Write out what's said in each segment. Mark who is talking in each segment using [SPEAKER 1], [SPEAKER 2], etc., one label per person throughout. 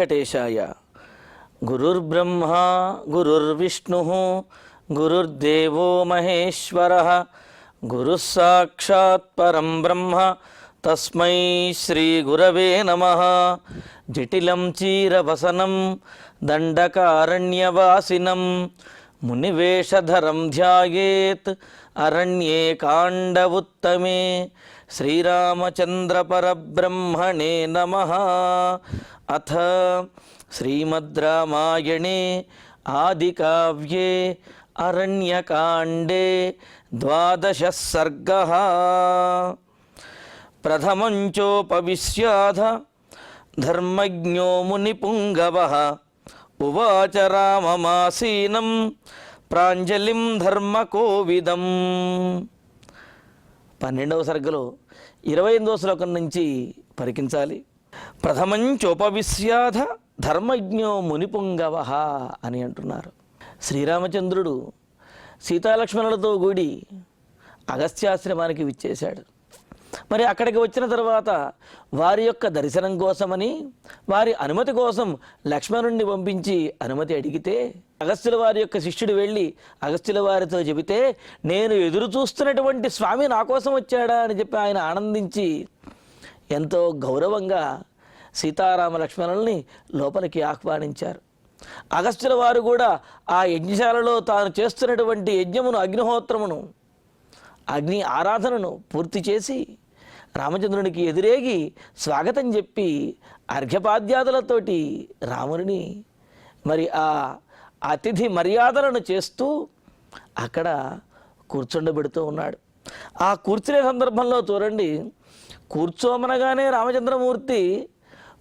[SPEAKER 1] వెంకటేశాయ. గురుర్బ్రహ్మా గురుర్విష్ణుః గురుర్దేవో మహేశ్వరః గురుః సాక్షాత్ పరం బ్రహ్మ తస్మై శ్రీ గురవే నమః. జటిలం చీరవసనం దండకారణ్యవాసినం మునివేషధరం ధ్యాయేత్ అరణ్యే కాండవుత్తమే. శ్రీరామచంద్ర పరబ్రహ్మణే నమః. అథ శ్రీమద్ రామాయణే ఆదికావ్యే అరణ్యకాండే ద్వాదశः సర్గः. ప్రథమంచోపవిశ్యాథ ధర్మజ్ఞో మునిపుంగవః ఉవాచ రామమాసీనం ప్రాంజలిం ధర్మకోవిదం. 12వ సర్గలో 28వ శ్లోకం నుంచి పరికించాలి. ప్రథమంచోపవిశ్యాథ ధర్మజ్ఞో మునిపుంగవః అని అంటున్నారు. శ్రీరామచంద్రుడు సీతాలక్ష్మణులతో కూడి అగస్త్యాశ్రమానికి విచ్చేశాడు. మరి అక్కడికి వచ్చిన తర్వాత వారి యొక్క దర్శనం కోసమని వారి అనుమతి కోసం లక్ష్మణుణ్ణి పంపించి అనుమతి అడిగితే అగస్త్యుల వారి యొక్క శిష్యుడు వెళ్ళి అగస్త్యుల వారితో చెబితే నేను ఎదురు చూస్తున్నటువంటి స్వామి నా కోసం వచ్చాడా అని చెప్పి ఆయన ఆనందించి ఎంతో గౌరవంగా సీతారామ లక్ష్మణుల్ని లోపలికి ఆహ్వానించారు. అగస్త్యుల వారు కూడా ఆ యజ్ఞశాలలో తాను చేస్తున్నటువంటి యజ్ఞమును అగ్నిహోత్రమును అగ్ని ఆరాధనను పూర్తి చేసి రామచంద్రునికి ఎదురేగి స్వాగతం చెప్పి అర్ఘ్యపాద్యాదులతోటి రాముని మరి ఆ అతిథి మర్యాదలను చేస్తూ అక్కడ కూర్చుండబెడుతూ ఉన్నాడు. ఆ కూర్చునే సందర్భంలో చూడండి, కూర్చోమనగానే రామచంద్రమూర్తి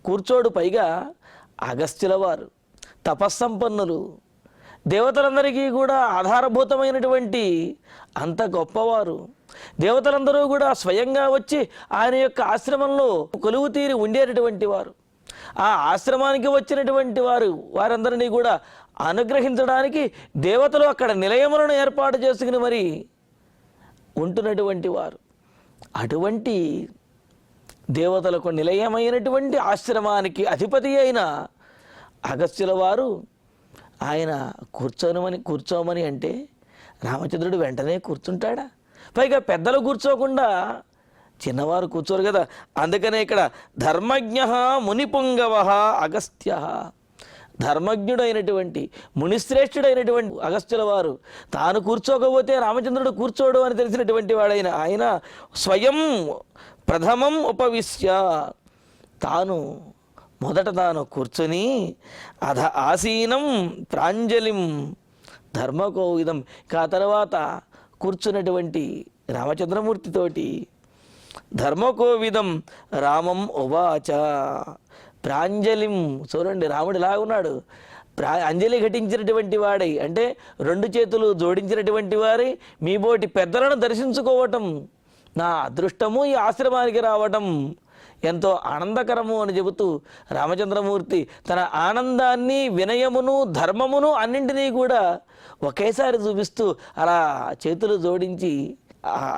[SPEAKER 1] కూర్చోడు. పైగా అగస్త్యుల వారు తపస్సంపన్నులు, దేవతలందరికీ కూడా ఆధారభూతమైనటువంటి అంత గొప్పవారు. దేవతలందరూ కూడా స్వయంగా వచ్చి ఆయన యొక్క ఆశ్రమంలో కొలువు తీరి ఉండేటటువంటి వారు. ఆ ఆశ్రమానికి వచ్చినటువంటి వారందరినీ కూడా అనుగ్రహించడానికి దేవతలు అక్కడ నిలయములను ఏర్పాటు చేసుకుని మరి ఉంటున్నటువంటి వారు. అటువంటి దేవతలకు నిలయమైనటువంటి ఆశ్రమానికి అధిపతి అయిన అగస్త్యుల వారు ఆయన కూర్చోమని అంటే రామచంద్రుడు వెంటనే కూర్చుంటాడా? పైగా పెద్దలు కూర్చోకుండా చిన్నవారు కూర్చోరు కదా. అందుకనే ఇక్కడ ధర్మజ్ఞ మునిపుంగవః అగస్త్య, ధర్మజ్ఞుడైనటువంటి మునిశ్రేష్ఠుడైనటువంటి అగస్త్యుల వారు తాను కూర్చోకపోతే రామచంద్రుడు కూర్చోడు అని తెలిసినటువంటి వాడైన ఆయన స్వయం ప్రథమం ఉపవిశ్య, మొదట తాను కూర్చొని అధ ఆసీనం ప్రాంజలిం ధర్మకోవిదం. ఆ తర్వాత కూర్చున్నటువంటి రామచంద్రమూర్తితోటి ధర్మకోవిదం రామం ఉవాచ ప్రాంజలిం. చూడండి, రాముడు ఇలా ఉన్నాడు, అంజలి ఘటించినటువంటి వాడై, అంటే 2 చేతులు జోడించినటువంటి వారై మీ బోటి పెద్దలను దర్శించుకోవటం నా అదృష్టము, ఈ ఆశ్రమానికి రావటం ఎంతో ఆనందకరము అని చెబుతూ రామచంద్రమూర్తి తన ఆనందాన్ని, వినయమును, ధర్మమును అన్నింటినీ కూడా ఒకేసారి చూపిస్తూ అలా చేతులు జోడించి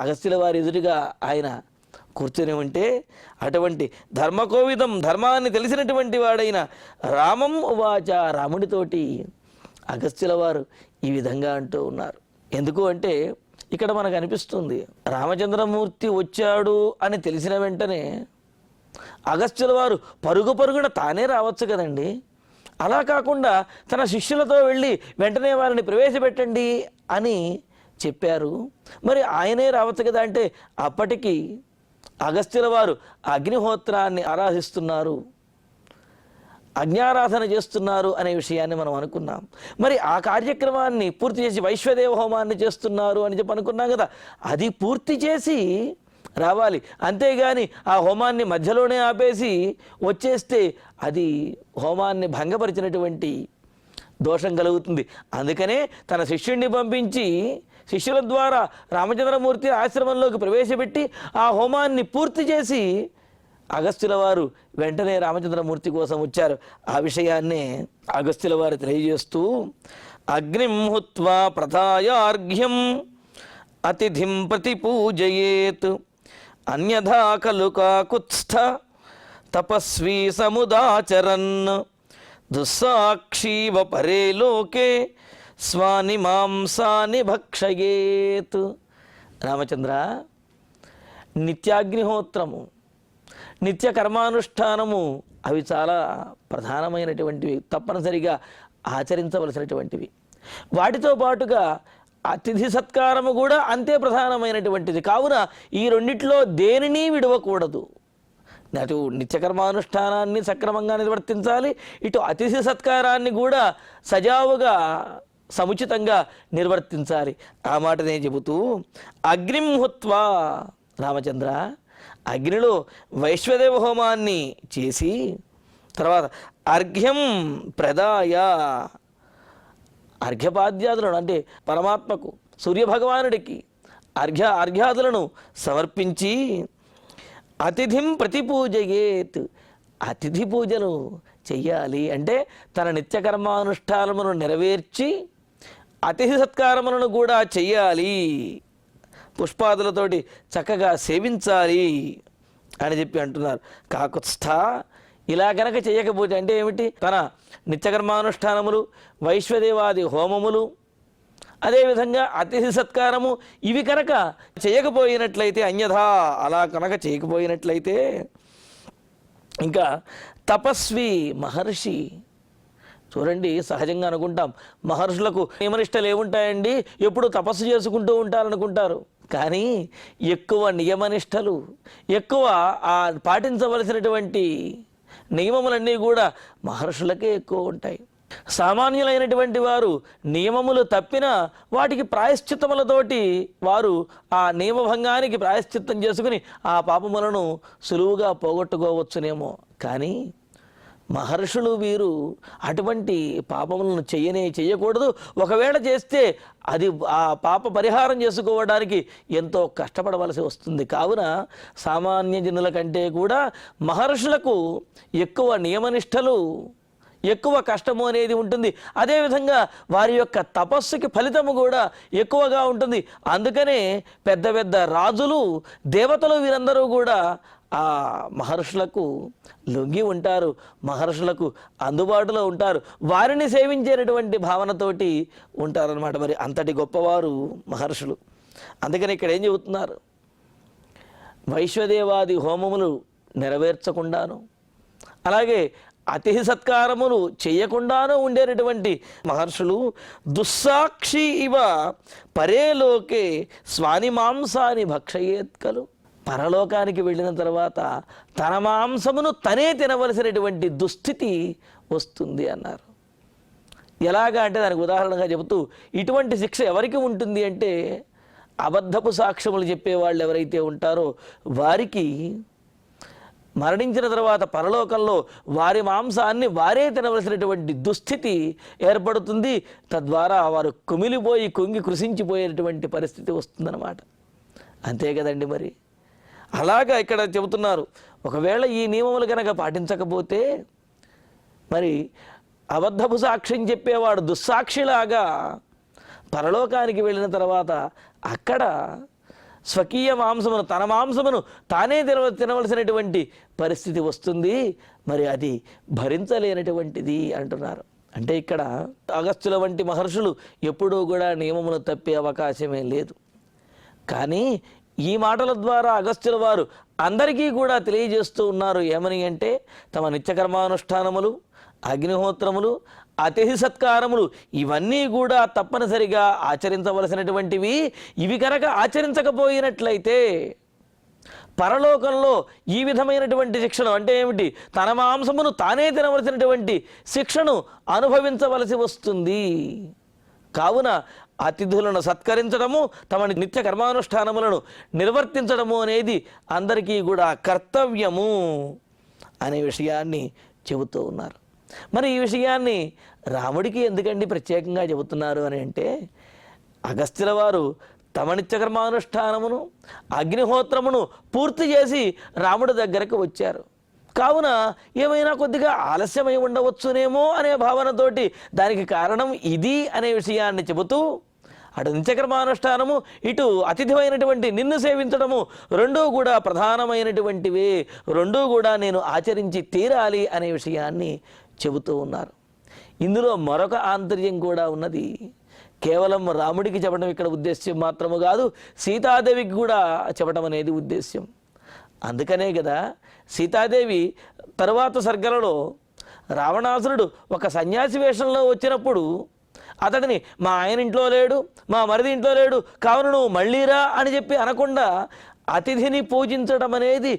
[SPEAKER 1] అగస్త్యుల వారి ఎదురుగా ఆయన కూర్చొని ఉంటే అటువంటి ధర్మకోవిదం, ధర్మాన్ని తెలిసినటువంటి వాడైన రామం ఉవాచ, రాముడితోటి అగస్త్యుల వారు ఈ విధంగా అంటూ ఉన్నారు. ఎందుకు అంటే ఇక్కడ మనకు అనిపిస్తుంది, రామచంద్రమూర్తి వచ్చాడు అని తెలిసిన వెంటనే అగస్త్యుల వారు పరుగున తానే రావచ్చు కదండి. అలా కాకుండా తన శిష్యులతో వెళ్ళి వెంటనే వారిని ప్రవేశపెట్టండి అని చెప్పారు. మరి ఆయనే రావచ్చు కదా అంటే అప్పటికి అగస్త్యుల వారు అగ్నిహోత్రాన్ని ఆరాధిస్తున్నారు, అగ్నారాధన చేస్తున్నారు అనే విషయాన్ని మనం అనుకున్నాం. మరి ఆ కార్యక్రమాన్ని పూర్తి చేసి వైశ్వదేవ హోమాన్ని చేస్తున్నారు అని చెప్పి అనుకున్నాం కదా. అది పూర్తి చేసి రావాలి, అంతేగాని ఆ హోమాన్ని మధ్యలోనే ఆపేసి వచ్చేస్తే అది హోమాన్ని భంగపరిచినటువంటి దోషం కలుగుతుంది. అందుకనే తన శిష్యుణ్ణి పంపించి శిష్యుల ద్వారా రామచంద్రమూర్తి ఆశ్రమంలోకి ప్రవేశపెట్టి ఆ హోమాన్ని పూర్తి చేసి అగస్త్యుల వారు వెంటనే రామచంద్రమూర్తి కోసం వచ్చారు. ఆ విషయాన్నే అగస్త్యుల వారు తెలియజేస్తూ అగ్నిం హుత్వా ప్రథాయార్ఘ్యం అతిథిం ప్రతి పూజయేత్ అన్యథా ఖలు కాకుత్స్థ తపస్వీ సముదాచరన్ దుస్సాక్షీవ పరే లోకే స్వాని మాంసాని భక్షయేత్. రామచంద్ర, నిత్యాగ్నిహోత్రము, నిత్య కర్మానుష్ఠానము అవి చాలా ప్రధానమైనటువంటివి, తప్పనిసరిగా ఆచరించవలసినటువంటివి. వాటితో పాటుగా అతిథి సత్కారము కూడా అంతే ప్రధానమైనటువంటిది. కావున ఈ రెండిట్లో దేనిని విడవకూడదు. అటు నిత్యకర్మానుష్ఠానాన్ని సక్రమంగా నిర్వర్తించాలి, ఇటు అతిథి సత్కారాన్ని కూడా సజావుగా సముచితంగా నిర్వర్తించాలి. ఆ మాటనే చెబుతూ అగ్నిం హుత్వా, రామచంద్ర అగ్నిలో వైశ్వదేవ హోమాన్ని చేసి తర్వాత అర్ఘ్యం ప్రదాయ, అర్ఘ్యపాద్యాదులను అంటే పరమాత్మకు సూర్యభగవానుడికి అర్ఘ్యాదులను సమర్పించి అతిథిం ప్రతిపూజయేత్, అతిథి పూజలు చెయ్యాలి. అంటే తన నిత్యకర్మానుష్ఠానమును నెరవేర్చి అతిథి సత్కారములను కూడా చెయ్యాలి, పుష్పాదులతోటి చక్కగా సేవించాలి అని చెప్పి అంటున్నారు. కాకుత్స్థ, ఇలా గనక చేయకపోతే అంటే ఏమిటి, తన నిత్యకర్మానుష్ఠానములు, వైశ్వదేవాది హోమములు, అదేవిధంగా అతిథి సత్కారము ఇవి కనుక చేయకపోయినట్లయితే, అన్యథా అలా కనుక చేయకపోయినట్లయితే, ఇంకా తపస్వి మహర్షి, చూడండి సహజంగా అనుకుంటాం మహర్షులకు నియమనిష్టలు ఏముంటాయండి, ఎప్పుడు తపస్సు చేసుకుంటూ ఉంటారనుకుంటారు. కానీ ఎక్కువ నియమనిష్టలు, ఎక్కువ పాటించవలసినటువంటి నియమములన్నీ కూడా మహర్షులకే ఎక్కువ ఉంటాయి. సామాన్యులైనటువంటి వారు నియమములు తప్పినా వాటికి ప్రాయశ్చిత్తములతోటి వారు ఆ నియమభంగానికి ప్రాయశ్చిత్తం చేసుకుని ఆ పాపములను సులువుగా పోగొట్టుకోవచ్చునేమో. కానీ మహర్షులు వీరు అటువంటి పాపములను చేయకూడదు. ఒకవేళ చేస్తే అది ఆ పాప పరిహారం చేసుకోవడానికి ఎంతో కష్టపడవలసి వస్తుంది. కావున సామాన్య జనుల కంటే కూడా మహర్షులకు ఎక్కువ నియమనిష్టలు, ఎక్కువ కష్టము అనేది ఉంటుంది. అదేవిధంగా వారి యొక్క తపస్సుకి ఫలితము కూడా ఎక్కువగా ఉంటుంది. అందుకనే పెద్ద పెద్ద రాజులు, దేవతలు వీరందరూ కూడా ఆ మహర్షులకు లొంగి ఉంటారు, మహర్షులకు అందుబాటులో ఉంటారు, వారిని సేవించేటటువంటి భావనతోటి ఉంటారన్నమాట. మరి అంతటి గొప్పవారు మహర్షులు. అందుకని ఇక్కడ ఏం చెబుతున్నారు, వైశ్వదేవాది హోమములు నెరవేర్చకుండాను, అలాగే అతిథి సత్కారములు చేయకుండానూ ఉండేటటువంటి మహర్షులు దుస్సాక్షి ఇవ పరేలోకే స్వాని మాంసాని భక్షయేత్కలు, పరలోకానికి వెళ్ళిన తర్వాత తన మాంసమును తనే తినవలసినటువంటి దుస్థితి వస్తుంది అన్నారు. ఎలాగా అంటే దానికి ఉదాహరణగా చెబుతూ, ఇటువంటి శిక్ష ఎవరికి ఉంటుంది అంటే అబద్ధపు సాక్ష్యములు చెప్పేవాళ్ళు ఎవరైతే ఉంటారో వారికి మరణించిన తర్వాత పరలోకంలో వారి మాంసాన్ని వారే తినవలసినటువంటి దుస్థితి ఏర్పడుతుంది. తద్వారా వారు కుమిలిపోయి కుంగి కృషించిపోయేటువంటి పరిస్థితి వస్తుందన్నమాట. అంతే కదండి. మరి అలాగా ఇక్కడ చెబుతున్నారు, ఒకవేళ ఈ నియమములు కనుక పాటించకపోతే మరి అబద్ధపు సాక్ష్యం చెప్పేవాడు దుస్సాక్షిలాగా పరలోకానికి వెళ్ళిన తర్వాత అక్కడ స్వకీయ మాంసమును, తన మాంసమును తానే తినవలసినటువంటి పరిస్థితి వస్తుంది. మరి అది భరించలేనటువంటిది అంటున్నారు. అంటే ఇక్కడ అగస్త్యుల వంటి మహర్షులు ఎప్పుడూ కూడా నియమమును తప్పే అవకాశమే లేదు. కానీ ఈ మాటల ద్వారా అగస్త్యుల వారు అందరికీ కూడా తెలియజేస్తూ ఉన్నారు. ఏమని అంటే తమ నిత్యకర్మానుష్ఠానములు, అగ్నిహోత్రములు, అతిథి సత్కారములు ఇవన్నీ కూడా తప్పనిసరిగా ఆచరించవలసినటువంటివి. ఇవి కనుక ఆచరించకపోయినట్లయితే పరలోకంలో ఈ విధమైనటువంటి శిక్షను, అంటే ఏమిటి, తన మాంసమును తానే తినవలసినటువంటి శిక్షను అనుభవించవలసి వస్తుంది. కావున అతిథులను సత్కరించడము, తమ నిత్య కర్మానుష్ఠానములను నిర్వర్తించడము అనేది అందరికీ కూడా కర్తవ్యము అనే విషయాన్ని చెబుతూ ఉన్నారు. మరి ఈ విషయాన్ని రాముడికి ఎందుకండి ప్రత్యేకంగా చెబుతున్నారు అని అంటే, అగస్త్యుల వారు తమ నిత్యకర్మానుష్ఠానమును, అగ్నిహోత్రమును పూర్తి చేసి రాముడి దగ్గరకు వచ్చారు. కావున ఏమైనా కొద్దిగా ఆలస్యమై ఉండవచ్చునేమో అనే భావనతోటి దానికి కారణం ఇది అనే విషయాన్ని చెబుతూ, అటు నిత్యకర్మానుష్ఠానము, ఇటు అతిథివైనటువంటి నిన్ను సేవించడము రెండూ కూడా ప్రధానమైనటువంటివే, రెండూ కూడా నేను ఆచరించి తీరాలి అనే విషయాన్ని చెబుతూ ఉన్నారు. ఇందులో మరొక ఆంతర్యం కూడా ఉన్నది. కేవలం రాముడికి చెప్పడం ఇక్కడ ఉద్దేశ్యం మాత్రము కాదు, సీతాదేవికి కూడా చెప్పడం అనేది ఉద్దేశ్యం. అందుకనే కదా సీతాదేవి తరువాత సర్గలలో రావణాసురుడు ఒక సన్యాసి వేషంలో వచ్చినప్పుడు అతడిని మా ఆయన ఇంట్లో లేడు, మా మరిది ఇంట్లో లేడు, కావున నువ్వు మళ్ళీరా అని చెప్పి అనకుండా అతిథిని పూజించడం అనేది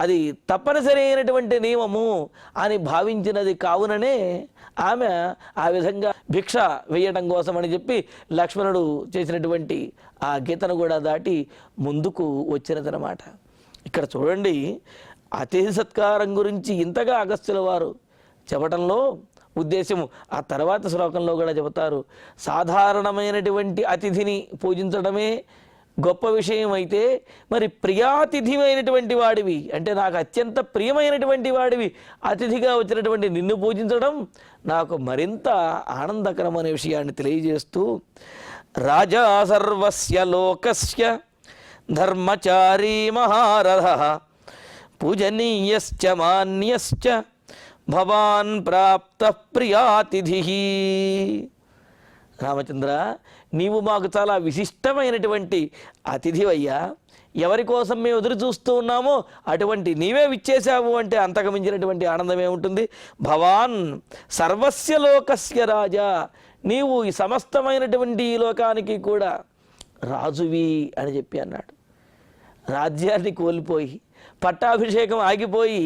[SPEAKER 1] అది తప్పనిసరి అయినటువంటి నియమము అని భావించినది. కావుననే ఆమె ఆ విధంగా భిక్ష వేయడం కోసం అని చెప్పి లక్ష్మణుడు చేసినటువంటి ఆ గీతను కూడా దాటి ముందుకు వచ్చినదనమాట. ఇక్కడ చూడండి, అతిథి సత్కారం గురించి ఇంతగా అగస్త్యుల వారు చెప్పడంలో ఉద్దేశము ఆ తర్వాత శ్లోకంలో కూడా చెబుతారు. సాధారణమైనటువంటి అతిథిని పూజించడమే గొప్ప విషయం అయితే, మరి ప్రియాతిథిమైనటువంటి వాడివి అంటే నాకు అత్యంత ప్రియమైనటువంటి వాడివి అతిథిగా వచ్చినటువంటి నిన్ను పూజించడం నాకు మరింత ఆనందకరం అనే విషయాన్ని తెలియజేస్తూ, రాజా సర్వస్య లోకస్య ధర్మచారీ మహారథ పూజనీయశ్చ మాన్యశ్చ భవాన్ ప్రాప్త ప్రియాతిథి. రామచంద్ర, నీవు మాకు చాలా విశిష్టమైనటువంటి అతిథివయ్యా. ఎవరి కోసం మేము ఎదురు చూస్తూ ఉన్నామో అటువంటి నీవే విచ్చేశావు అంటే అంతకు మించినటువంటి ఆనందమే ఉంటుంది. భవాన్ సర్వస్య లోకస్య రాజా, నీవు ఈ సమస్తమైనటువంటి ఈ లోకానికి కూడా రాజువి అని చెప్పి అన్నాడు. రాజ్యాన్ని కోల్పోయి పట్టాభిషేకం ఆగిపోయి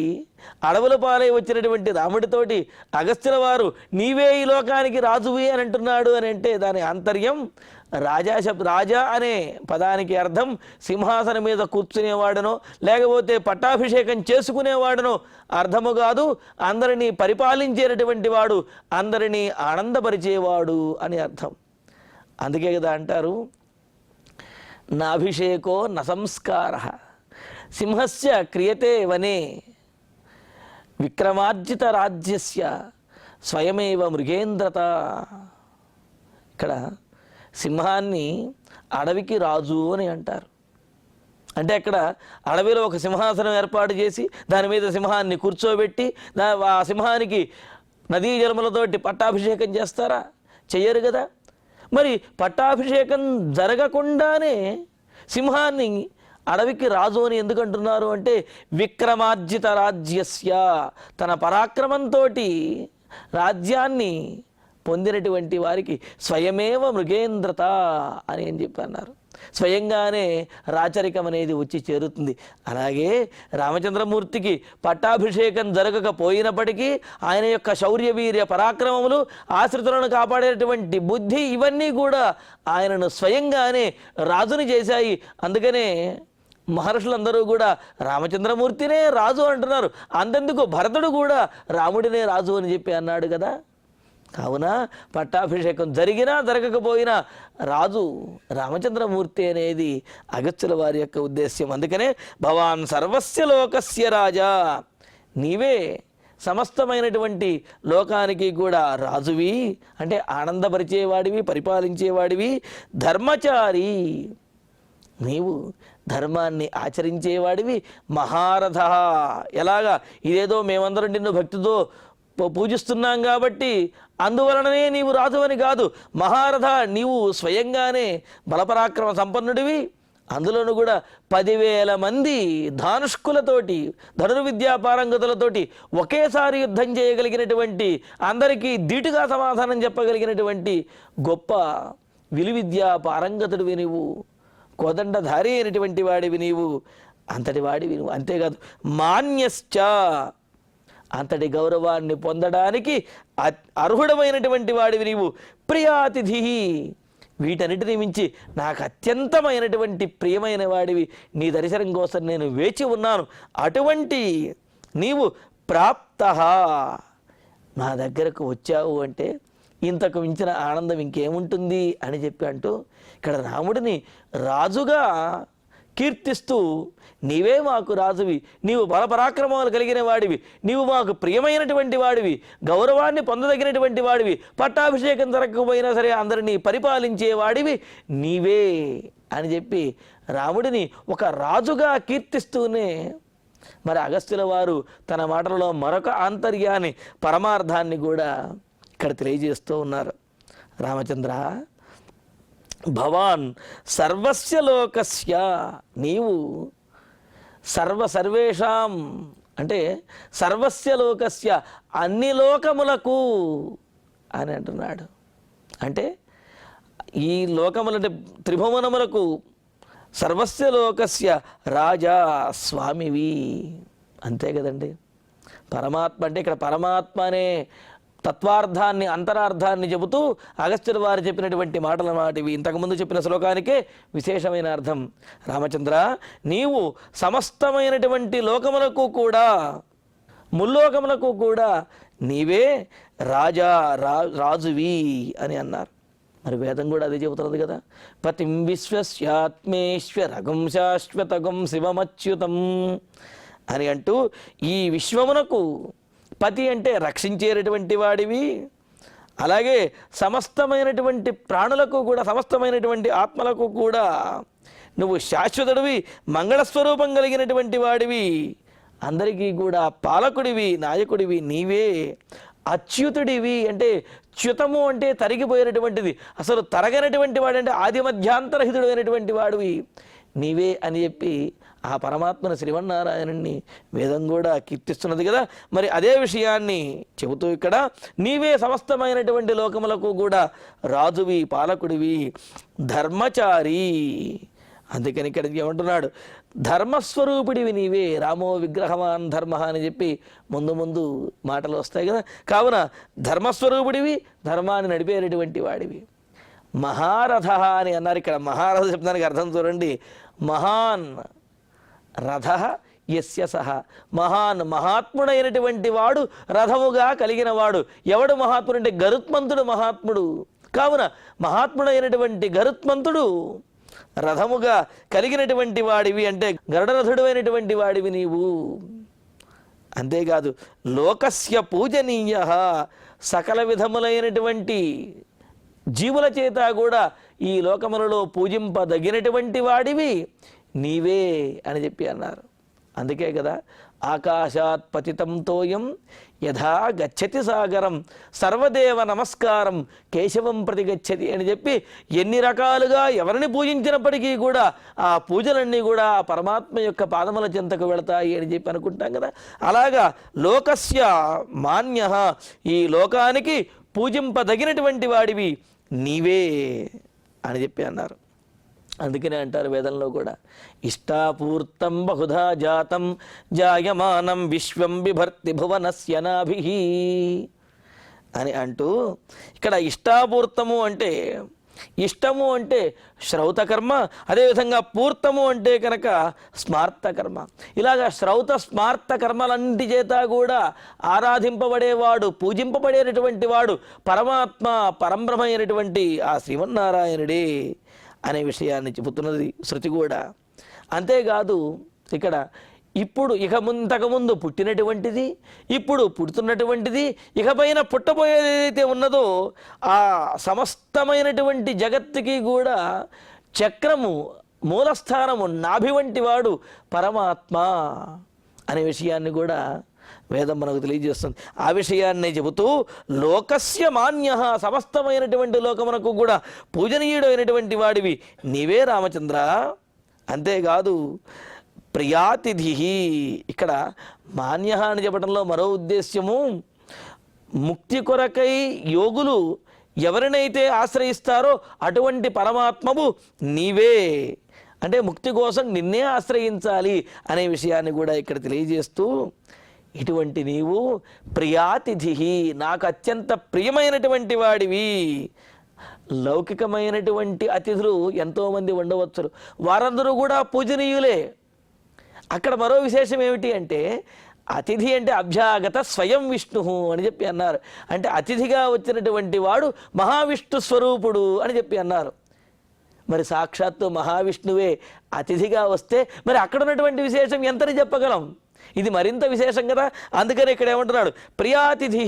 [SPEAKER 1] అడవుల పాలై వచ్చినటువంటి రాముడితోటి అగస్త్యుల వారు నీవే ఈ లోకానికి రాజువి అని అంటున్నాడు అని అంటే దాని ఆంతర్యం రాజా అనే పదానికి అర్థం సింహాసనం మీద కూర్చునేవాడనో లేకపోతే పట్టాభిషేకం చేసుకునేవాడనో అర్థము కాదు. అందరినీ పరిపాలించేటటువంటి వాడు, అందరినీ ఆనందపరిచేవాడు అని అర్థం. అందుకే కదా అంటారు, నాభిషేకో నసంస్కార సింహస్య క్రియతే వనే విక్రమార్జిత రాజ్యస్య స్వయమేవ మృగేంద్రత. ఇక్కడ సింహాన్ని అడవికి రాజు అని అంటారు. అంటే అక్కడ అడవిలో ఒక సింహాసనం ఏర్పాటు చేసి దాని మీద సింహాన్ని కూర్చోబెట్టి ఆ సింహానికి నదీ జలములతోటి పట్టాభిషేకం చేస్తారా? చెయ్యరు కదా. మరి పట్టాభిషేకం జరగకుండానే సింహాన్ని అడవికి రాజు అని ఎందుకు అంటున్నారు అంటే, విక్రమార్జిత రాజ్యస్య, తన పరాక్రమంతో రాజ్యాన్ని పొందినటువంటి వారికి స్వయమేవ మృగేంద్రత అని ఏం చెప్పన్నారు. స్వయంగానే రాచరికం అనేది వచ్చి చేరుతుంది. అలాగే రామచంద్రమూర్తికి పట్టాభిషేకం జరగకపోయినప్పటికీ ఆయన యొక్క శౌర్యవీర్య పరాక్రమములు, ఆశ్రితులను కాపాడేటువంటి బుద్ధి, ఇవన్నీ కూడా ఆయనను స్వయంగానే రాజుని చేశాయి. అందుకనే మహర్షులందరూ కూడా రామచంద్రమూర్తినే రాజు అంటున్నారు. అంతెందుకు భరతుడు కూడా రాముడినే రాజు అని చెప్పి అన్నాడు కదా. కావున పట్టాభిషేకం జరిగినా జరగకపోయినా రాజు రామచంద్రమూర్తి అనేది అగస్త్యుల వారి యొక్క ఉద్దేశ్యం. అందుకనే భవాన్ సర్వస్య లోకస్య రాజా, నీవే సమస్తమైనటువంటి లోకానికి కూడా రాజువి అంటే ఆనందపరిచేవాడివి, పరిపాలించేవాడివి. ధర్మచారి, నీవు ధర్మాన్ని ఆచరించేవాడివి. మహారథ, ఎలాగా ఇదేదో మేమందరం నిన్ను భక్తితో పూజిస్తున్నాం కాబట్టి అందువలననే నీవు రాజు అని కాదు. మహారథ, నీవు స్వయంగానే బలపరాక్రమ సంపన్నుడివి. అందులోనూ కూడా 10,000 మంది ధానుష్కులతోటి, ధనుర్విద్యా పారంగతులతోటి ఒకేసారి యుద్ధం చేయగలిగినటువంటి, అందరికీ ధీటుగా సమాధానం చెప్పగలిగినటువంటి గొప్ప విలువిద్యా పారంగతుడివి నీవు. కోదండధారి అయినటువంటి వాడివి నీవు, అంతటి వాడివి నువ్వు. అంతేకాదు మాన్యశ్చ, అంతటి గౌరవాన్ని పొందడానికి అర్హుడమైనటువంటి వాడివి నీవు. ప్రియాతిథి, వీటన్నిటిని మించి నాకు అత్యంతమైనటువంటి ప్రియమైన వాడివి. నీ దర్శనం కోసం నేను వేచి ఉన్నాను. అటువంటి నీవు ప్రాప్త, నా దగ్గరకు వచ్చావు అంటే ఇంతకు మించిన ఆనందం ఇంకేముంటుంది అని చెప్పి అంటూ ఇక్కడ రాముడిని రాజుగా కీర్తిస్తూ, నీవే మాకు రాజువి, నీవు బలపరాక్రమాలు కలిగిన వాడివి, నీవు మాకు ప్రియమైనటువంటి వాడివి, గౌరవాన్ని పొందదగినటువంటి వాడివి, పట్టాభిషేకం జరగకపోయినా సరే అందరినీ పరిపాలించే వాడివి నీవే అని చెప్పి రాముడిని ఒక రాజుగా కీర్తిస్తూనే మరి అగస్త్యుల వారు తన మాటలలో మరొక ఆంతర్యాన్ని, పరమార్థాన్ని కూడా ఇక్కడ తెలియజేస్తూ ఉన్నారు. రామచంద్ర, భవాన్ సర్వస్య లోకస్య, నీవు సర్వేషాం అంటే సర్వస్య లోకస్య అన్ని లోకములకు అని అంటున్నాడు. అంటే ఈ లోకములంటే త్రిభువనములకు సర్వస్య లోకస్య రాజా స్వామివి. అంతే కదండి. పరమాత్మ అంటే ఇక్కడ పరమాత్మ అనే తత్వార్థాన్ని అంతరార్థాన్ని చెబుతూ అగస్త్యుల వారు చెప్పినటువంటి మాటల మాటివి. ఇంతకుముందు చెప్పిన శ్లోకానికే విశేషమైన అర్థం. రామచంద్ర, నీవు సమస్తమైనటువంటి లోకములకు కూడా ముల్లోకములకు కూడా నీవే రాజువి అని అన్నారు. మరి వేదం కూడా అదే చెబుతున్నది కదా. పతిం విశ్వస్యాత్మేశ్వరగం శాశ్వతగం శివమచ్యుతం అని అంటూ ఈ విశ్వమునకు పతి అంటే రక్షించేటటువంటి వాడివి, అలాగే సమస్తమైనటువంటి ప్రాణులకు కూడా సమస్తమైనటువంటి ఆత్మలకు కూడా నువ్వు శాశ్వతుడివి, మంగళస్వరూపం కలిగినటువంటి వాడివి, అందరికీ కూడా పాలకుడివి, నాయకుడివి నీవే. అచ్యుతుడివి అంటే చ్యుతము అంటే తరిగిపోయినటువంటిది, అసలు తరగనటువంటి వాడంటే ఆది మధ్యాంతరహితుడు అయినటువంటి వాడివి నీవే అని చెప్పి ఆ పరమాత్మను శ్రీమన్నారాయణుణ్ణి వేదం కూడా కీర్తిస్తున్నది కదా. మరి అదే విషయాన్ని చెబుతూ ఇక్కడ నీవే సమస్తమైనటువంటి లోకములకు కూడా రాజువి, పాలకుడివి, ధర్మచారి. అందుకని ఇక్కడ ఏమంటున్నాడు, ధర్మస్వరూపుడివి నీవే. రామో విగ్రహవాన్ ధర్మ అని చెప్పి ముందు మాటలు వస్తాయి కదా. కావున ధర్మస్వరూపుడివి, ధర్మాన్ని నడిపేటటువంటి వాడివి. మహారథ అని అన్నారు. ఇక్కడ మహారథ శబ్దానికి అర్థం చూడండి. మహాన్ రథ యస్య సహ, మహాన్ మహాత్ముడైనటువంటి వాడు రథముగా కలిగిన వాడు. ఎవడు మహాత్ముడు అంటే గరుత్మంతుడు మహాత్ముడు. కావున మహాత్ముడైనటువంటి గరుత్మంతుడు రథముగా కలిగినటువంటి వాడివి అంటే గరుడరథుడు అయినటువంటి వాడివి నీవు. అంతేకాదు లోకస్య పూజనీయ, సకల విధములైనటువంటి జీవుల చేత కూడా ఈ లోకములలో పూజింపదగినటువంటి వాడివి నీవే అని చెప్పి అన్నారు. అందుకే కదా ఆకాశాత్ పతితం తోయం యథా గచ్చతి సాగరం సర్వదేవ నమస్కారం కేశవం ప్రతి గచ్చతి అని చెప్పి ఎన్ని రకాలుగా ఎవరిని పూజించినప్పటికీ కూడా ఆ పూజలన్నీ కూడా పరమాత్మ యొక్క పాదముల చెంతకు వెళతాయి అని చెప్పి అనుకుంటాం కదా. అలాగా లోకస్య మాన్య, ఈ లోకానికి పూజింపదగినటువంటి వాడివి నీవే అని చెప్పి అన్నారు. అందుకనే అంటారు వేదంలో కూడా, ఇష్టాపూర్తం బహుధా జాతం జాయమానం విశ్వం బిభర్తి భువనస్య నాభిః అని అంటూ ఇక్కడ ఇష్టాపూర్తము అంటే, ఇష్టము అంటే శ్రౌతకర్మ, అదేవిధంగా పూర్తము అంటే కనుక స్మార్తకర్మ. ఇలాగా శ్రౌత స్మార్త కర్మలన్నిటి చేత కూడా ఆరాధింపబడేవాడు, పూజింపబడేటటువంటి వాడు పరమాత్మ పరంబ్రహ్మ అయినటువంటి ఆ శ్రీమన్నారాయణుడే అనే విషయాన్ని చెబుతున్నది శృతి కూడా. అంతేకాదు ఇక్కడ ఇప్పుడు ఇంతకుముందు పుట్టినటువంటిది, ఇప్పుడు పుడుతున్నటువంటిది, ఇకపైన పుట్టబోయేది ఏదైతే ఉన్నదో ఆ సమస్తమైనటువంటి జగత్తుకి కూడా చక్రము, మూలస్థానము, నాభి వంటి వాడు పరమాత్మ అనే విషయాన్ని కూడా వేదం మనకు తెలియజేస్తుంది. ఆ విషయాన్నే చెబుతూ లోకస్య మాన్య, సమస్తమైనటువంటి లోకమునకు కూడా పూజనీయుడైనటువంటి వాడివి నీవే రామచంద్ర. అంతేకాదు ప్రియాతిథి, ఇక్కడ మాన్య అని చెప్పడంలో మరో ఉద్దేశ్యము, ముక్తి కొరకై యోగులు ఎవరినైతే ఆశ్రయిస్తారో అటువంటి పరమాత్మవు నీవే. అంటే ముక్తి కోసం నిన్నే ఆశ్రయించాలి అనే విషయాన్ని కూడా ఇక్కడ తెలియజేస్తూ, ఇటువంటి నీవు ప్రియాతిథి, నాకు అత్యంత ప్రియమైనటువంటి వాడివి. లౌకికమైనటువంటి అతిథులు ఎంతోమంది ఉండవచ్చు, వారందరూ కూడా పూజనీయులే. అక్కడ మరో విశేషం ఏమిటి అంటే, అతిథి అంటే అభ్యాగత స్వయం విష్ణు అని చెప్పి అన్నారు. అంటే అతిథిగా వచ్చినటువంటి వాడు మహావిష్ణు స్వరూపుడు అని చెప్పి అన్నారు. మరి సాక్షాత్తు మహావిష్ణువే అతిథిగా వస్తే మరి అక్కడ ఉన్నటువంటి విశేషం ఎంతని చెప్పగలం? ఇది మరింత విశేషం కదా. అందుకని ఇక్కడ ఏమంటున్నాడు, ప్రియాతిథి,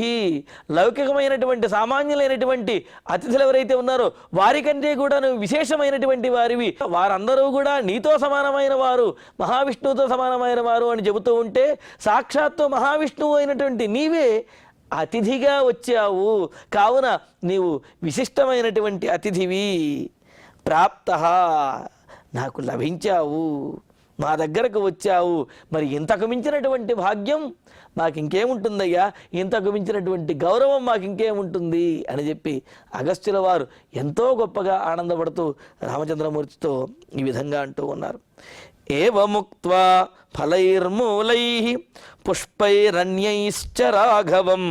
[SPEAKER 1] లౌకికమైనటువంటి సామాన్యులైనటువంటి అతిథులు ఎవరైతే ఉన్నారో వారికంటే కూడా నువ్వు విశేషమైనటువంటి వారివి. వారందరూ కూడా నీతో సమానమైన వారు, మహావిష్ణువుతో సమానమైన వారు అని చెబుతూ ఉంటే సాక్షాత్తు మహావిష్ణువు అయినటువంటి నీవే అతిథిగా వచ్చావు, కావున నీవు విశిష్టమైనటువంటి అతిథివి. ప్రాప్త, నాకు లభించావు, మా దగ్గరకు వచ్చావు. మరి ఇంతకు మించినటువంటి భాగ్యం మాకు ఇంకేముంటుందయ్యా, ఇంతకు మించినటువంటి గౌరవం మాకు ఇంకేముంటుంది అని చెప్పి అగస్త్యుల వారు ఎంతో గొప్పగా ఆనందపడుతూ రామచంద్రమూర్తితో ఈ విధంగా అంటూ ఉన్నారు. ఏవముక్త్వా ఫలైర్మూలై పుష్పైరన్యైశ్చ రాఘవం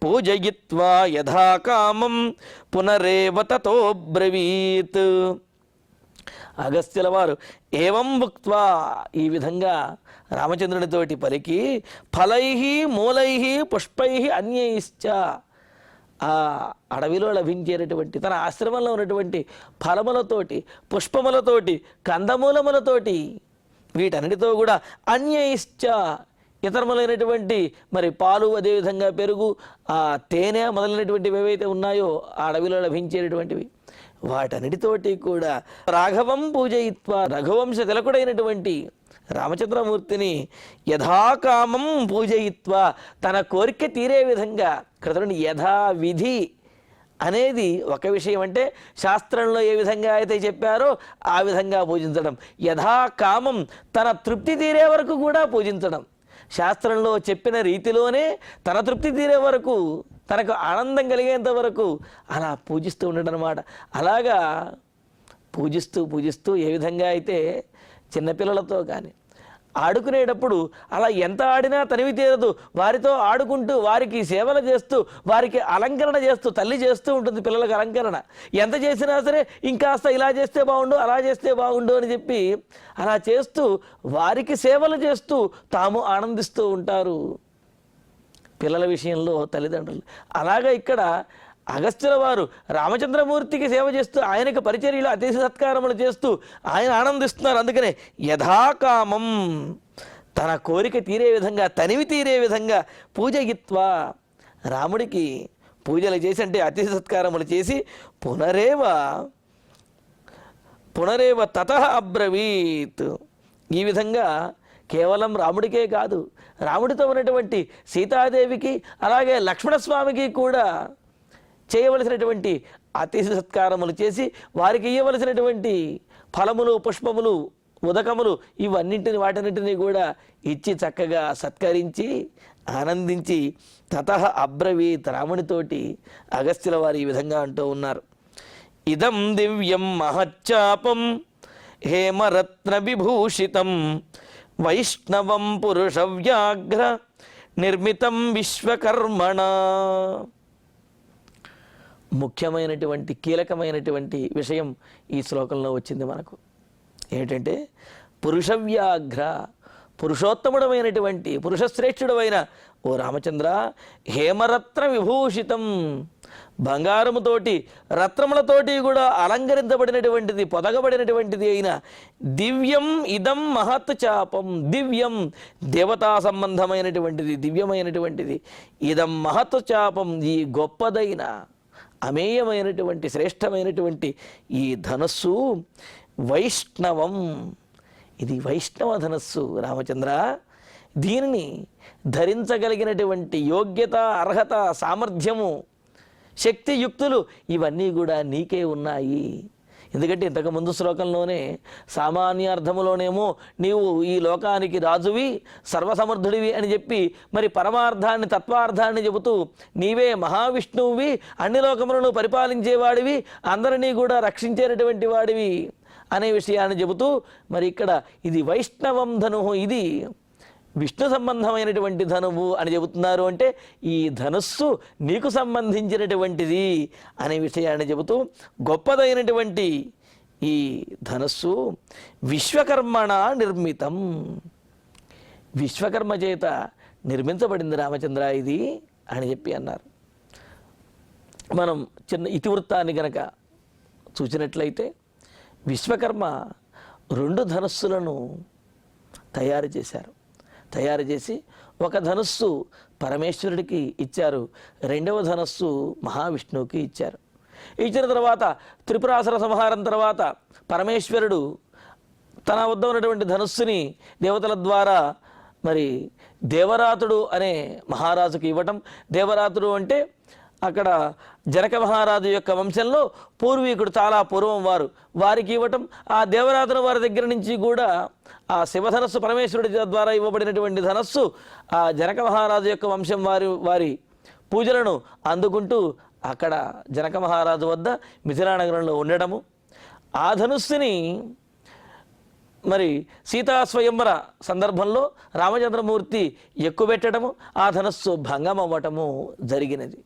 [SPEAKER 1] పూజయిత్వా యథాకామం పునరేవ తతో బ్రవీత్. అగస్త్యుల వారు ఏవం భుక్త్వా, ఈ విధంగా రామచంద్రునితోటి పలికి, ఫలై మూలై పుష్పై అన్యైశ్చ, ఆ అడవిలో లభించేటటువంటి తన ఆశ్రమంలో ఉన్నటువంటి ఫలములతోటి, పుష్పములతోటి, కందమూలములతోటి, వీటన్నిటితో కూడా అన్యైశ్చ, ఇతరములైనటువంటి మరి పాలు, అదేవిధంగా పెరుగు, ఆ తేనె మొదలైనటువంటివి ఏవైతే ఉన్నాయో ఆ అడవిలో లభించేటటువంటివి, వాటన్నిటితోటి కూడా రాఘవం పూజయిత్వ, రఘువంశ తిలకుడైనటువంటి రామచంద్రమూర్తిని యథాకామం పూజయిత్వ, తన కోరిక తీరే విధంగా, కృతుని యథావిధి అనేది ఒక విషయం. అంటే శాస్త్రంలో ఏ విధంగా అయితే చెప్పారో ఆ విధంగా పూజించడం. యథాకామం, తన తృప్తి తీరే వరకు కూడా పూజించడం. శాస్త్రంలో చెప్పిన రీతిలోనే తన తృప్తి తీరే వరకు, తనకు ఆనందం కలిగేంత వరకు అలా పూజిస్తూ ఉండడం అన్నమాట. అలాగా పూజిస్తూ పూజిస్తూ ఏ విధంగా అయితే చిన్నపిల్లలతో కానీ ఆడుకునేటప్పుడు అలా ఎంత ఆడినా తనివి తీరదు, వారితో ఆడుకుంటూ వారికి సేవలు చేస్తూ వారికి అలంకరణ చేస్తూ, తల్లి చేస్తూ ఉంటుంది పిల్లలకు అలంకరణ. ఎంత చేసినా సరే ఇంకాస్త ఇలా చేస్తే బాగుండు, అలా చేస్తే బాగుండు అని చెప్పి అలా చేస్తూ వారికి సేవలు చేస్తూ తాము ఆనందిస్తూ ఉంటారు పిల్లల విషయంలో తల్లిదండ్రులు. అలాగా ఇక్కడ అగస్త్యుల వారు రామచంద్రమూర్తికి సేవ చేస్తూ, ఆయనకు పరిచర్యలు అతిథి సత్కారములు చేస్తూ ఆయన ఆనందిస్తున్నారు. అందుకనే యథాకామం, తన కోరిక తీరే విధంగా, తనివి తీరే విధంగా పూజయిత్వా, రాముడికి పూజలు చేసి, అంటే అతిథి సత్కారములు చేసి, పునరేవ తతః అబ్రవీత్. ఈ విధంగా కేవలం రాముడికే కాదు, రాముడితో ఉన్నటువంటి సీతాదేవికి అలాగే లక్ష్మణస్వామికి కూడా చేయవలసినటువంటి అతిథి సత్కారములు చేసి, వారికి ఇవ్వవలసినటువంటి ఫలములు, పుష్పములు, ఉదకములు వాటన్నింటినీ కూడా ఇచ్చి చక్కగా సత్కరించి ఆనందించి తతః అబ్రవీత్, రామునితోటి అగస్త్యుల వారు ఈ విధంగా అంటూ ఉన్నారు. ఇదం దివ్యం మహచ్చాపం హేమరత్న విభూషితం వైష్ణవం పురుషవ్యాఘ్ర నిర్మితం విశ్వకర్మణ. ముఖ్యమైనటువంటి కీలకమైనటువంటి విషయం ఈ శ్లోకంలో వచ్చింది మనకు. ఏంటంటే పురుషవ్యాఘ్ర, పురుషోత్తముడమైనటువంటి పురుషశ్రేష్ఠుడమైన ఓ రామచంద్ర, హేమరత్న విభూషితం, బంగారముతోటి రత్నములతోటి కూడా అలంకరించబడినటువంటిది, పొదగబడినటువంటిది అయిన దివ్యం ఇదం మహత్ చాపం, దివ్యం దేవతా సంబంధమైనటువంటిది, దివ్యమైనటువంటిది, ఇదం మహత్ చాపం, ఈ గొప్పదైన అమేయమైనటువంటి శ్రేష్టమైనటువంటి ఈ ధనస్సు వైష్ణవం, ఇది వైష్ణవ ధనస్సు రామచంద్ర. దీనిని ధరించగలిగినటువంటి యోగ్యత, అర్హత, సామర్థ్యము, శక్తియుక్తులు ఇవన్నీ కూడా నీకే ఉన్నాయి. ఎందుకంటే ఇంతకుముందు శ్లోకంలోనే సామాన్యార్థములోనేమో నీవు ఈ లోకానికి రాజువి, సర్వసమర్థుడివి అని చెప్పి, మరి పరమార్థాన్ని, తత్వార్థాన్ని చెబుతూ నీవే మహావిష్ణువువి, అన్ని లోకములను పరిపాలించేవాడివి, అందరినీ కూడా రక్షించేటటువంటి వాడివి అనే విషయాన్ని చెబుతూ, మరి ఇక్కడ ఇది వైష్ణవం ధనువు, ఇది విష్ణు సంబంధమైనటువంటి ధనువు అని చెబుతున్నారు. అంటే ఈ ధనుస్సు నీకు సంబంధించినటువంటిది అనే విషయాన్ని చెబుతూ, గొప్పదైనటువంటి ఈ ధనుస్సు విశ్వకర్మణ నిర్మితం, విశ్వకర్మ చేత నిర్మించబడింది రామచంద్ర ఇది అని చెప్పి అన్నారు. మనం చిన్న ఇతివృత్తాన్ని గనక చూసినట్లయితే, విశ్వకర్మ 2 ధనుస్సులను తయారు చేశారు. తయారు చేసి ఒక ధనుస్సు పరమేశ్వరుడికి ఇచ్చారు, 2వ ధనుస్సు మహావిష్ణువుకి ఇచ్చారు. ఇచ్చిన తర్వాత త్రిపురాసుర సంహారం తర్వాత పరమేశ్వరుడు తన వద్ద ఉన్నటువంటి ధనుస్సుని దేవతల ద్వారా మరి దేవరాతుడు అనే మహారాజుకు ఇవ్వటం. దేవరాతుడు అంటే అక్కడ జనక మహారాజు యొక్క వంశంలో పూర్వీకుడు, చాలా పూర్వం వారికి ఇవ్వటం. ఆ దేవరాతుల వారి దగ్గర నుంచి కూడా ఆ శివధనస్సు, పరమేశ్వరుడి ద్వారా ఇవ్వబడినటువంటి ధనస్సు ఆ జనక మహారాజు యొక్క వంశం వారి పూజలను అందుకుంటూ అక్కడ జనక మహారాజు వద్ద మిథిలా నగరంలో ఉండడము. ఆ ధనుస్సుని మరి సీతా స్వయంవర సందర్భంలో రామచంద్రమూర్తి ఎక్కుపెట్టడము, ఆ ధనస్సు భంగం అవ్వటము జరిగినది.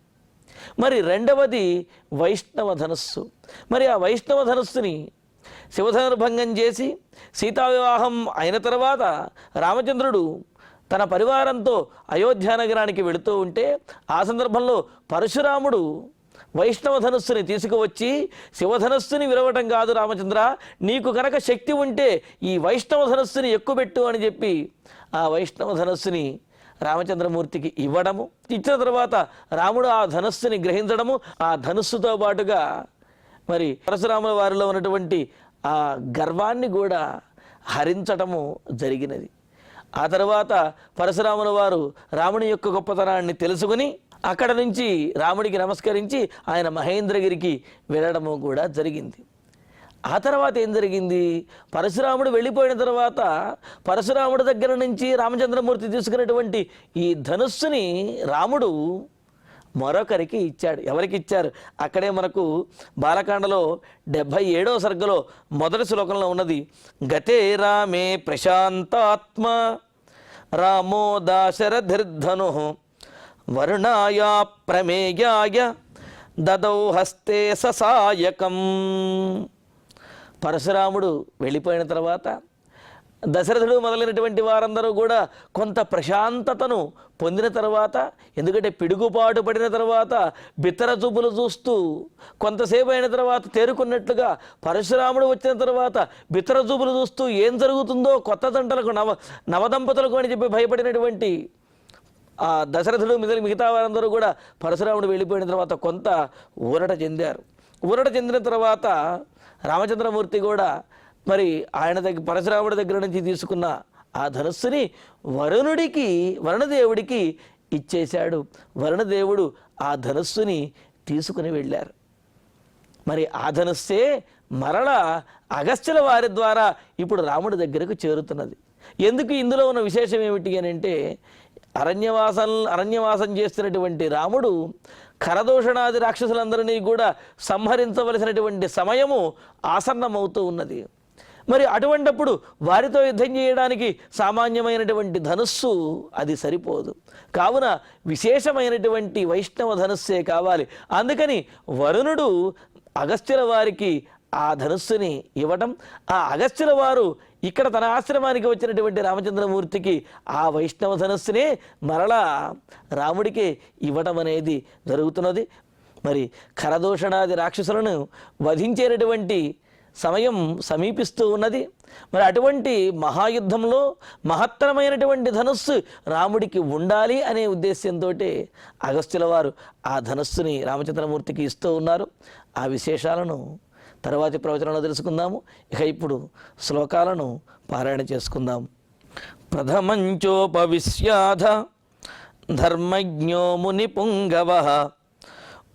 [SPEAKER 1] మరి రెండవది వైష్ణవ ధనస్సు. మరి ఆ వైష్ణవ ధనస్సుని శివధనుర్భంగం చేసి సీతా వివాహం అయిన తర్వాత రామచంద్రుడు తన పరివారంతో అయోధ్య నగరానికి వెళుతూ ఉంటే ఆ సందర్భంలో పరశురాముడు వైష్ణవ ధనుస్సుని తీసుకువచ్చి, శివధనస్సుని విరవటం కాదు రామచంద్ర, నీకు కనుక శక్తి ఉంటే ఈ వైష్ణవ ధనస్సుని ఎక్కుపెట్టు అని చెప్పి ఆ వైష్ణవ ధనస్సుని రామచంద్రమూర్తికి ఇవ్వడము. ఇచ్చిన తర్వాత రాముడు ఆ ధనస్సుని గ్రహించడము, ఆ ధనుస్సుతో పాటుగా మరి పరశురాముల వారిలో ఉన్నటువంటి ఆ గర్వాన్ని కూడా హరించటము జరిగినది. ఆ తర్వాత పరశురాముల వారు రాముని యొక్క గొప్పతనాన్ని తెలుసుకుని అక్కడ నుంచి రాముడికి నమస్కరించి ఆయన మహేంద్రగిరికి వెళ్ళడము కూడా జరిగింది. ఆ తర్వాత ఏం జరిగింది? పరశురాముడు వెళ్ళిపోయిన తర్వాత పరశురాముడి దగ్గర నుంచి రామచంద్రమూర్తి తీసుకున్నటువంటి ఈ ధనుస్సుని రాముడు మరొకరికి ఇచ్చాడు. ఎవరికి ఇచ్చారు? అక్కడే మనకు బాలకాండలో 77వ సర్గలో మొదటి శ్లోకంలో ఉన్నది, గతే రామే ప్రశాంతాత్మ రామో దాశరథిర్ధను వరుణాయ ప్రమేయాయ దదౌ హస్తే ససాయకం. పరశురాముడు వెళ్ళిపోయిన తర్వాత దశరథుడు మొదలైనటువంటి వారందరూ కూడా కొంత ప్రశాంతతను పొందిన తర్వాత, ఎందుకంటే పిడుగుపాటు పడిన తర్వాత బిత్తర చూపులు చూస్తూ కొంతసేపు అయిన తర్వాత తేరుకున్నట్లుగా పరశురాముడు వచ్చిన తర్వాత బిత్తర చూపులు చూస్తూ ఏం జరుగుతుందో కొత్త దంటలకు నవదంపతులకు అని చెప్పి భయపడినటువంటి ఆ దశరథుడు మిగతా వారందరూ కూడా పరశురాముడు వెళ్ళిపోయిన తర్వాత కొంత ఊరట చెందారు. ఊరట చెందిన తర్వాత రామచంద్రమూర్తి కూడా మరి ఆయన పరశురాముడి దగ్గర నుంచి తీసుకున్న ఆ ధనుస్సుని వరుణదేవుడికి ఇచ్చేశాడు. వరుణదేవుడు ఆ ధనుస్సుని తీసుకుని వెళ్ళారు. మరి ఆ ధనుస్సే మరలా అగస్త్యుల వారి ద్వారా ఇప్పుడు రాముడి దగ్గరకు చేరుతున్నది. ఎందుకు ఇందులో ఉన్న విశేషం ఏమిటి అని అంటే, అరణ్యవాసం చేస్తున్నటువంటి రాముడు ఖరదూషణాది రాక్షసులందరినీ కూడా సంహరించవలసినటువంటి సమయము ఆసన్నమవుతూ ఉన్నది. మరి అటువంటప్పుడు వారితో యుద్ధం చేయడానికి సామాన్యమైనటువంటి ధనుస్సు అది సరిపోదు. కావున విశేషమైనటువంటి వైష్ణవ ధనుస్సే కావాలి. అందుకని వరుణుడు అగస్త్యుల వారికి ఆ ధనుస్సుని ఇవ్వటం, ఆ అగస్త్యుల వారు ఇక్కడ తన ఆశ్రమానికి వచ్చినటువంటి రామచంద్రమూర్తికి ఆ వైష్ణవ ధనుస్సునే మరలా రాముడికి ఇవ్వటం అనేది జరుగుతున్నది. మరి ఖరదూషణాది రాక్షసులను వధించేటటువంటి సమయం సమీపిస్తూ ఉన్నది. మరి అటువంటి మహాయుద్ధంలో మహత్తరమైనటువంటి ధనుస్సు రాముడికి ఉండాలి అనే ఉద్దేశంతో అగస్త్యుల వారు ఆ ధనుస్సుని రామచంద్రమూర్తికి ఇస్తూ ఉన్నారు. ఆ విశేషాలను తర్వాతి ప్రవచనంలో తెలుసుకుందాము. ఇక ఇప్పుడు శ్లోకాలను పారాయణ చేసుకుందాం. ప్రథమంచోపవిశ్యాధ ధర్మజ్ఞో ముని పుంగవః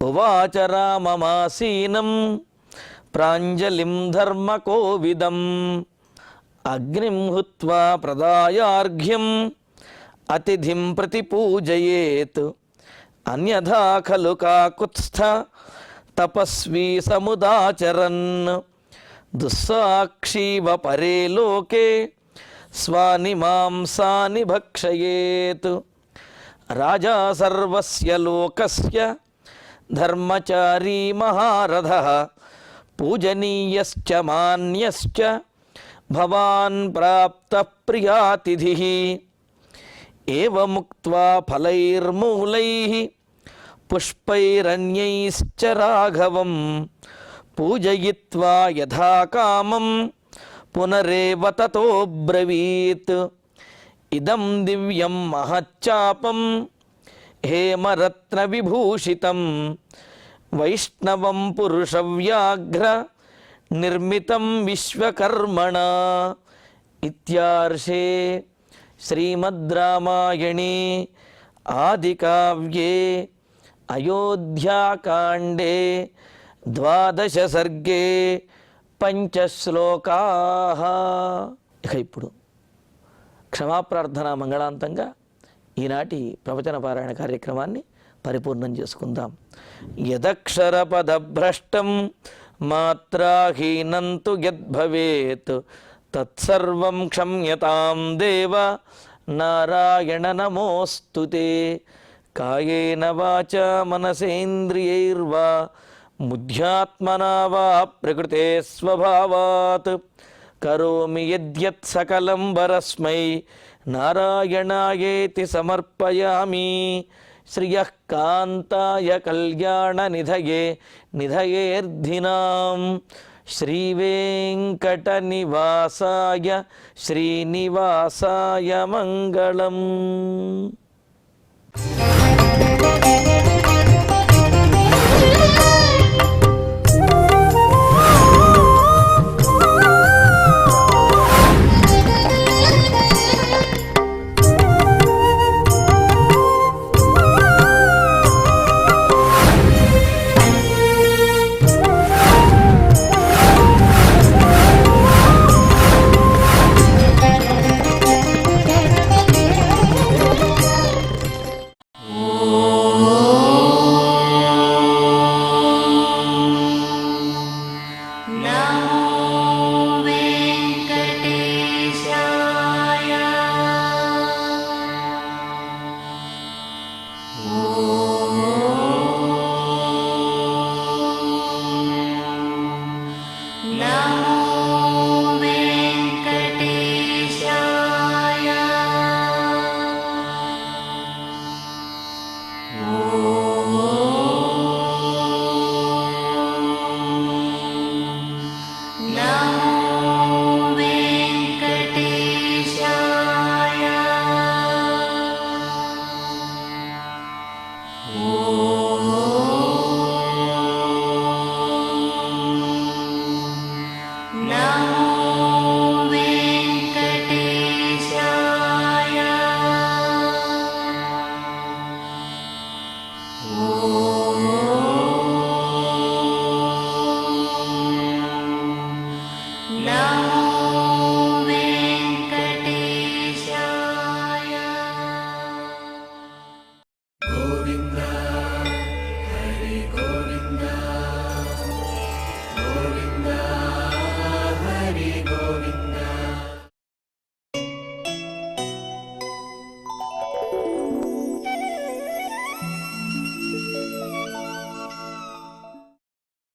[SPEAKER 1] ఉవాచ రామమాసీనం ప్రాంజలిం ధర్మకోవిదం అగ్నిం హుత్వా ప్రదాయార్ఘ్యం అతిథిం ప్రతిపూజయేత్ అన్యథా ఖలు కాకుత్స్థ తపస్వీ సముదాచరన్ దుస్సాక్షీవ పరే లోకే స్వాని మాంసాని భక్షయేత్ రాజా సర్వస్య లోకస్య ధర్మచారీ మహారథః పూజనీయశ్చ మాన్యశ్చ భవాన్ ప్రాప్తః ప్రియాతిథిః ఏవముక్త్వా ఫలైర్మూలైః పుష్పైరన్యైశ్చ రాఘవం పూజయిత్వా యథా కామం పునరేవ తతో బ్రవీత్ ఇదం దివ్యం మహచ్చాపం హేమరత్న విభూషితం వైష్ణవం పురుషవ్యాఘ్ర నిర్మితం విశ్వకర్మణ ఇత్యార్షే శ్రీమద్ రామాయణే ఆదికావ్యే అయోధ్యాకాండే 12 సర్గే 5 శ్లోకాః. ఇక ఇప్పుడు క్షమాప్రార్థన మంగళాంతంగా ఈనాటి ప్రవచన పారాయణ కార్యక్రమాన్ని పరిపూర్ణం చేసుకుందాం. యదక్షరపదభ్రష్టం మాత్రాహీనం తు యద్భవేత్ తత్సర్వం క్షమ్యతాం దేవ నారాయణ నమోస్తుతే. కాయేన వాచా మనసేంద్రియైర్వా బుద్ధ్యాత్మనా వా ప్రకృతే స్వభావాత్ కరోమి యద్యత్ సకలం వరస్మై నారాయణాయేతి సమర్పయామి. శ్రియః కాంతాయ కళ్యాణ నిధయే నిధయేర్ధినాం శ్రీవేంకట నివాసాయ శ్రీనివాసాయ మంగళం.